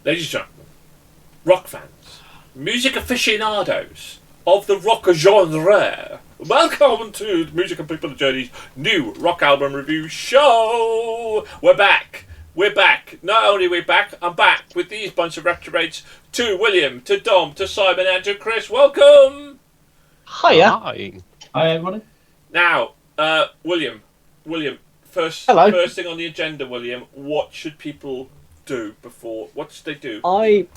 Ladies and gentlemen, rock fans, music aficionados of the rock genre, welcome to the Music and People Journey's new rock album review show. We're back. Not only are we back, I'm back with these bunch of reprobates. To William, to Dom, to Simon, and to Chris. Welcome. Hiya. Hi, everybody. Now, William, first thing on the agenda, William, what should people do before? What should they do? I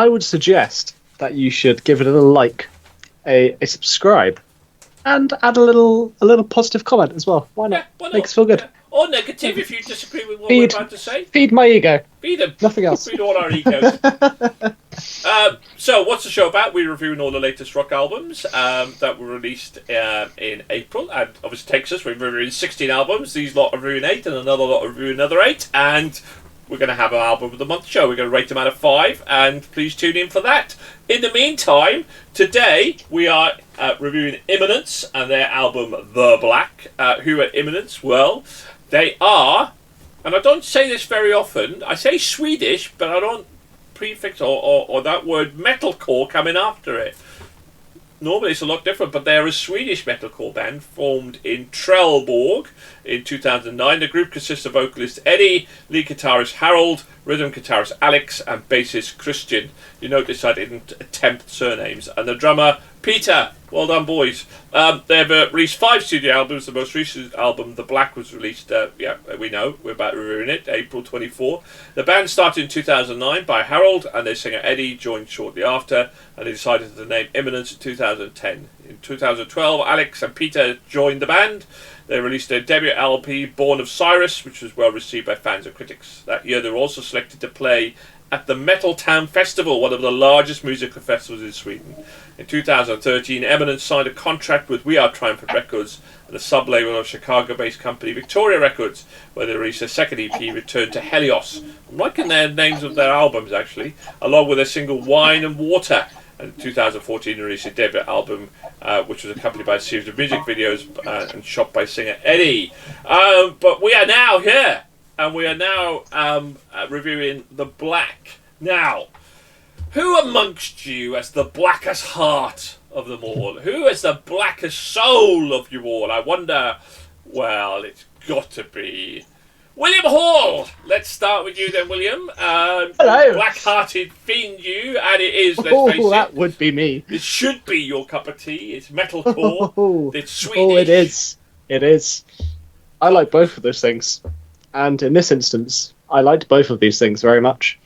would suggest that you should give it a like, a subscribe, and add a little positive comment as well. Why not? Yeah, why not? Makes us feel good. Yeah. Or negative if you disagree with what we're about to say. Feed my ego. Feed them. Nothing else. Feed all our egos. So, what's the show about? We're reviewing all the latest rock albums that were released in April, and obviously Texas. We're reviewing 16 albums. These lot are reviewing 8, and another lot are reviewing another 8, and we're going to have an album of the month show. We're going to rate them out of 5, and please tune in for that. In the meantime, today we are reviewing Imminence and their album The Black. Who are Imminence? Well, they are, and I don't say this very often, I say Swedish, but I don't prefix or that word metalcore coming after it. Normally it's a lot different, but they're a Swedish metalcore band formed in Trelleborg in 2009. The group consists of vocalist Eddie, lead guitarist Harold, rhythm guitarist Alex, and bassist Christian. You notice I didn't attempt surnames. And the drummer Peter. Well done, boys. They've released 5 studio albums. The most recent album, The Black, was released, we know, we're about reviewing it, April 24. The band started in 2009 by Harold, and their singer Eddie joined shortly after, and they decided to name Imminence in 2010. In 2012, Alex and Peter joined the band. They released their debut LP, Born of Cyrus, which was well received by fans and critics. That year, they were also selected to play at the Metal Town Festival, one of the largest musical festivals in Sweden. In 2013, Imminence signed a contract with We Are Triumphant Records and the sub-label of Chicago-based company Victoria Records, where they released their second EP, Return to Helios. I'm liking their names of their albums, actually, along with their single Wine and Water. And in 2014, they released a debut album, which was accompanied by a series of music videos and shot by singer Eddie. But we are now here, and we are now reviewing The Black. Now, who amongst you has the blackest heart of them all? Who has the blackest soul of you all? I wonder. Well, it's got to be William Hall. Let's start with you then, William. Hello. Black-hearted fiend you, and it is, let's face it. That would be me. It should be your cup of tea. It's metalcore. It's Swedish. Oh, it is. It is. I like both of those things. And in this instance, I liked both of these things very much.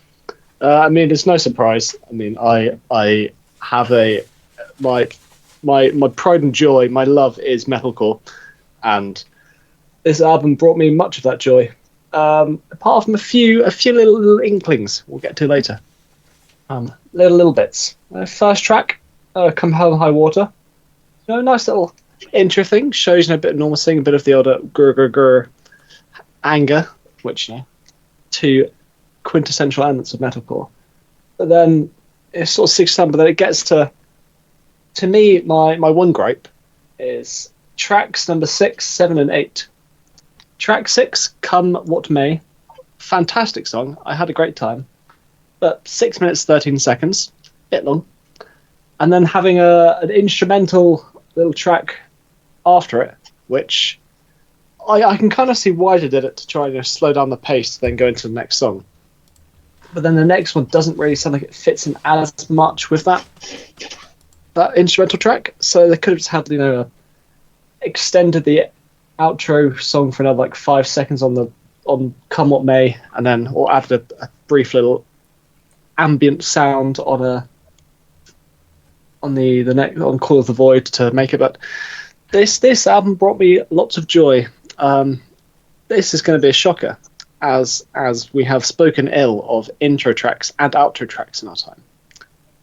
I mean, it's no surprise. I mean, I have my pride and joy, my love is metalcore, and this album brought me much of that joy. Apart from a few little inklings we'll get to later. Little bits. First track, Come Hell High Water. Nice little intro thing, shows a bit of normalcy, a bit of the old grr anger, which two quintessential elements of metalcore. But then it's sort of 6 but then it gets to me, my one gripe is tracks number 6, 7, and 8. Track 6, Come What May, fantastic song. I had a great time, but 6 minutes 13 seconds, bit long. And then having an instrumental little track after it, which I can kind of see why they did it, to try to slow down the pace to then go into the next song. But then the next one doesn't really sound like it fits in as much with that instrumental track. So they could have just had, extended the outro song for another 5 seconds on Come What May, and then or added a brief little ambient sound on Call of the Void to make it. But this album brought me lots of joy. This is going to be a shocker, as we have spoken ill of intro tracks and outro tracks in our time,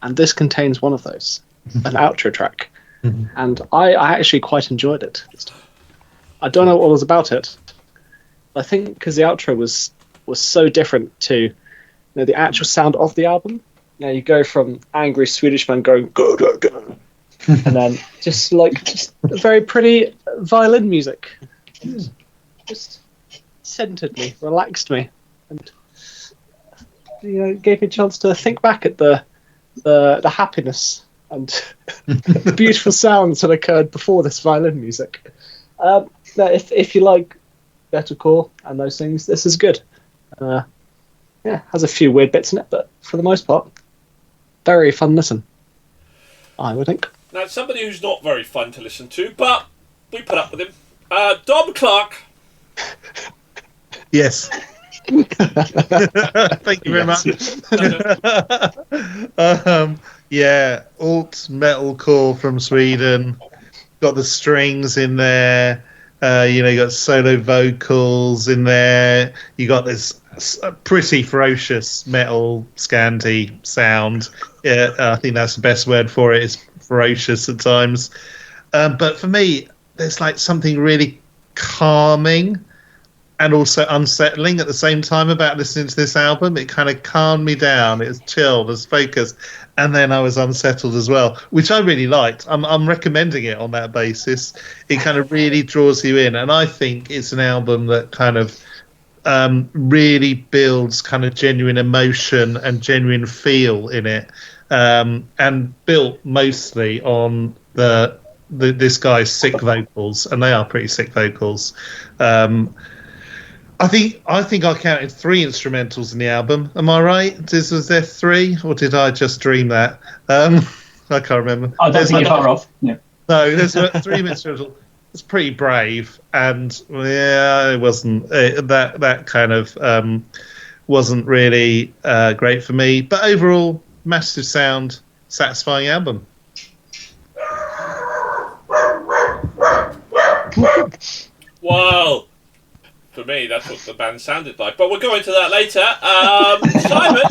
and this contains one of those, an outro track, and I actually quite enjoyed it this time. I don't know what was about it. I think because the outro was so different to the actual sound of the album. You go from angry Swedish man going go go go, and then just very pretty violin music. Just centered me, relaxed me, and gave me a chance to think back at the happiness and the beautiful sounds that occurred before this violin music. If you like metalcore and those things, this is good. Has a few weird bits in it, but for the most part, very fun listen, I would think. Now, somebody who's not very fun to listen to, but we put up with him. Dom Clark. Yes. Thank you very much. Alt metalcore from Sweden. Got the strings in there. You got solo vocals in there. You got this pretty ferocious metal scanty sound. Yeah, I think that's the best word for it. It's ferocious at times. But for me, there's like something really calming and also unsettling at the same time about listening to this album. It kind of calmed me down. It was chilled, it was focused, and then I was unsettled as well, which I really liked. I'm recommending it on that basis. It kind of really draws you in, and I think it's an album that kind of really builds kind of genuine emotion and genuine feel in it, and built mostly on this guy's sick vocals, and they are pretty sick vocals. I think I counted 3 instrumentals in the album. Am I right? Was there 3, or did I just dream that? I can't remember. I don't think you're far off. Yeah. No, there's 3 instrumentals. It's pretty brave, and it wasn't that kind of wasn't really great for me. But overall, massive sound, satisfying album. Wow. For me, that's what the band sounded like. But we'll go into that later. Simon.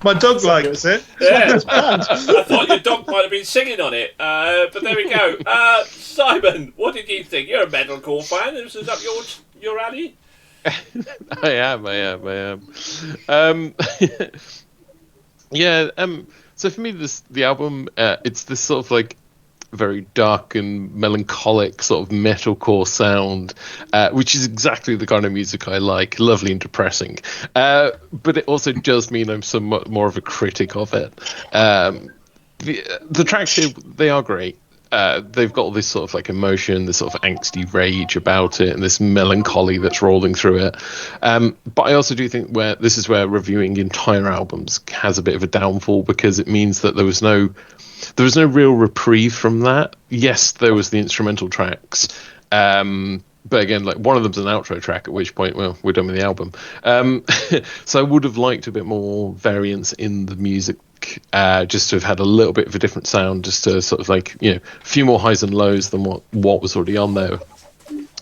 My dog likes it. Yeah. I thought your dog might have been singing on it. But there we go. Simon, what did you think? You're a metalcore fan. This is up your alley? I am. So for me, the album, it's this sort of like very dark and melancholic sort of metalcore sound, which is exactly the kind of music I like, lovely and depressing. But it also does mean I'm somewhat more of a critic of it. The tracks here, they are great. They've got all this sort of like emotion, this sort of angsty rage about it, and this melancholy that's rolling through it. But I also do think this is where reviewing entire albums has a bit of a downfall, because it means that there was no real reprieve from that. Yes, there was the instrumental tracks, but again, like one of them's an outro track, at which point, well, we're done with the album. So I would have liked a bit more variance in the music, just to have had a little bit of a different sound, just to sort of like, a few more highs and lows than what was already on there.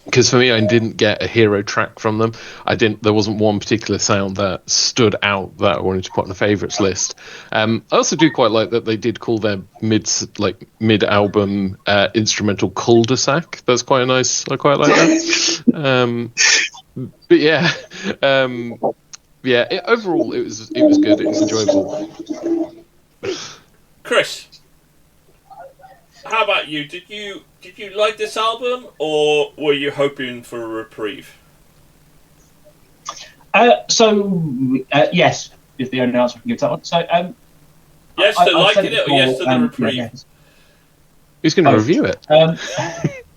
Because for me, I didn't get a hero track from them. There wasn't one particular sound that stood out that I wanted to put on the favourites list. I also do quite like that they did call their mid-album instrumental cul-de-sac. That's quite nice. I quite like that. But yeah, overall it was good. It was enjoyable. Chris, how about you? Did you like this album, or were you hoping for a reprieve? Yes, is the only answer I can give to that one. So, yes to liking it, or yes to the reprieve? Yeah. Who's going to review it?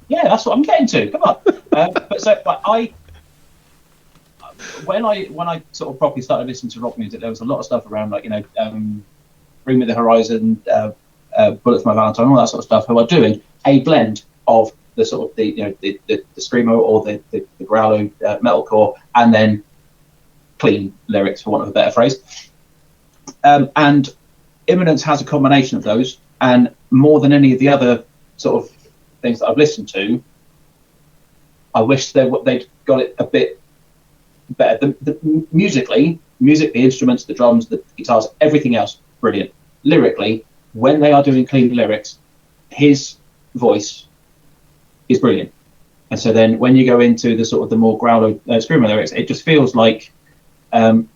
Yeah, that's what I'm getting to. Come on. When I sort of properly started listening to rock music, there was a lot of stuff around, like Bring Me the Horizon, Bullet for My Valentine, all that sort of stuff, who are doing a blend of the sort of the screamo or the growlo metalcore, and then clean lyrics, for want of a better phrase. And Imminence has a combination of those, and more than any of the other sort of things that I've listened to, I wish they'd got it a bit better. Musically, the instruments, the drums, the guitars, everything else, brilliant. Lyrically, when they are doing clean lyrics, his voice is brilliant. And so then when you go into the sort of the more growler screamer lyrics, it just feels like you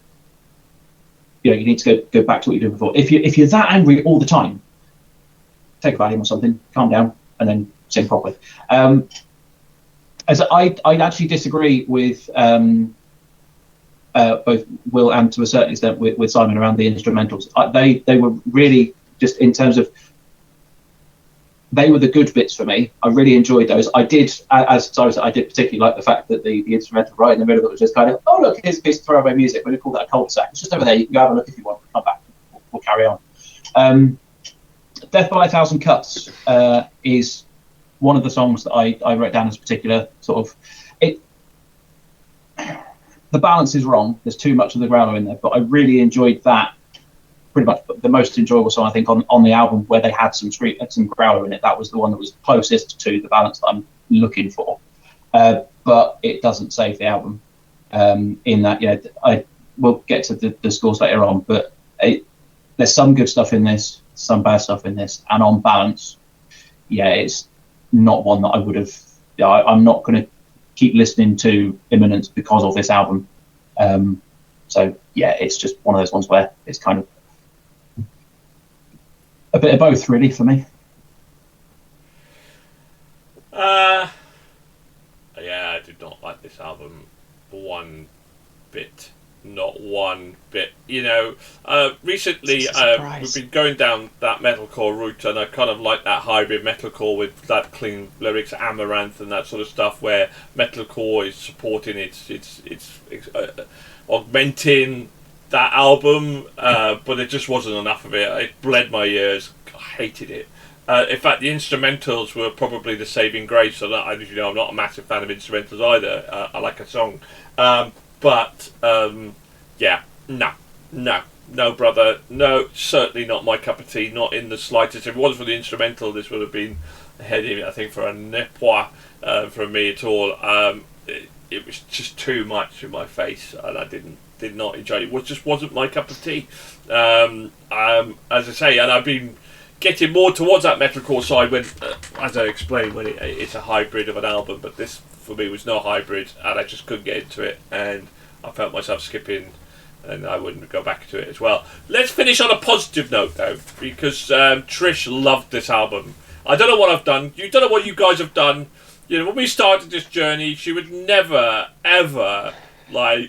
need to go back to what you did before. If you're that angry all the time, take a Valium or something, calm down, and then sing properly. As I actually disagree with both Will and to a certain extent with Simon around the instrumentals. They were really just in terms of, they were the good bits for me. I really enjoyed those. I did, as Simon said, I did particularly like the fact that the instrumental right in the middle of it was just kind of, oh look, here's a piece of throwaway music. We're going to call that a cul-de-sac. It's just over there. You can go have a look if you want. Come back. We'll carry on. Death by 1,000 Cuts is one of the songs that I wrote down as particular sort of it. The balance is wrong. There's too much of the growler in there, but I really enjoyed that. Pretty much the most enjoyable song I think on the album where they had some growler in it. That was the one that was closest to the balance that I'm looking for. But it doesn't save the album. In that, I will get to the scores later on, but there's some good stuff in this, some bad stuff in this, and on balance, it's not one that I would have. I'm not going to keep listening to Imminence because of this album. So it's just one of those ones where it's kind of a bit of both, really, for me. I did not like this album one bit. Not one bit. Recently we've been going down that metalcore route, and I kind of like that hybrid metalcore with that clean lyrics, Amaranth, and that sort of stuff, where metalcore is supporting it's augmenting that album, but it just wasn't enough of it. It bled my ears. I hated it. In fact, the instrumentals were probably the saving grace. So that, I'm not a massive fan of instrumentals either. I like a song, but no, brother, no, certainly not my cup of tea. Not in the slightest. If it wasn't for the instrumental, this would have been heading, I think, for a Nekyia from me at all. It was just too much in my face, and I did not enjoy it. It just wasn't my cup of tea. As I say, and I've been getting more towards that metalcore side when, as I explained, when it's a hybrid of an album. But this, for me, was no hybrid, and I just couldn't get into it, and I felt myself skipping, and I wouldn't go back to it as well. Let's finish on a positive note, though, because Trish loved this album. I don't know what I've done. You don't know what you guys have done. When we started this journey, she would never, ever,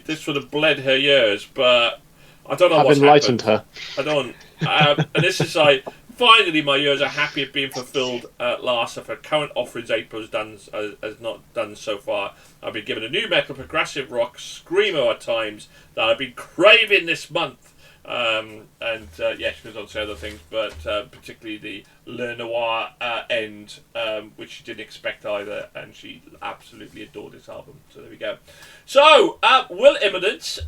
this would have bled her ears, but I don't know what's happened. I've enlightened her. I don't. And this is finally my ears are happy at being fulfilled at last. If her current offerings April has not done so far, I've been given a new metal progressive rock screamo at times that I've been craving this month. She goes on to say other things, but particularly the Le Noir end, which she didn't expect either, and she absolutely adored this album. So there we go. So, will Imminence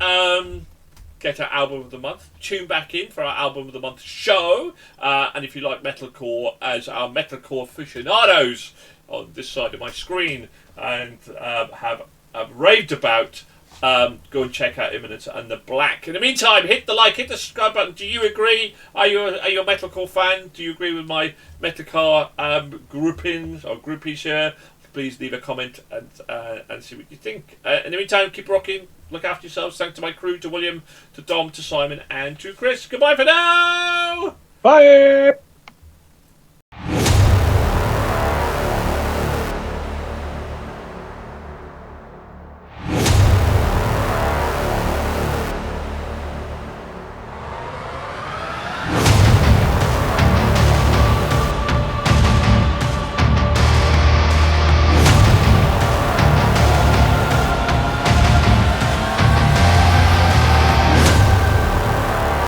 get our album of the month? Tune back in for our album of the month show, and if you like metalcore, as our metalcore aficionados on this side of my screen and have raved about, go and check out Imminence and the Black. In the meantime, hit the like, hit the subscribe button. Do you agree? Are you a metalcore fan? Do you agree with my metalcore groupings or groupies here? Please leave a comment and see what you think. In the meantime, keep rocking. Look after yourselves. Thanks to my crew, to William, to Dom, to Simon, and to Chris. Goodbye for now. Bye.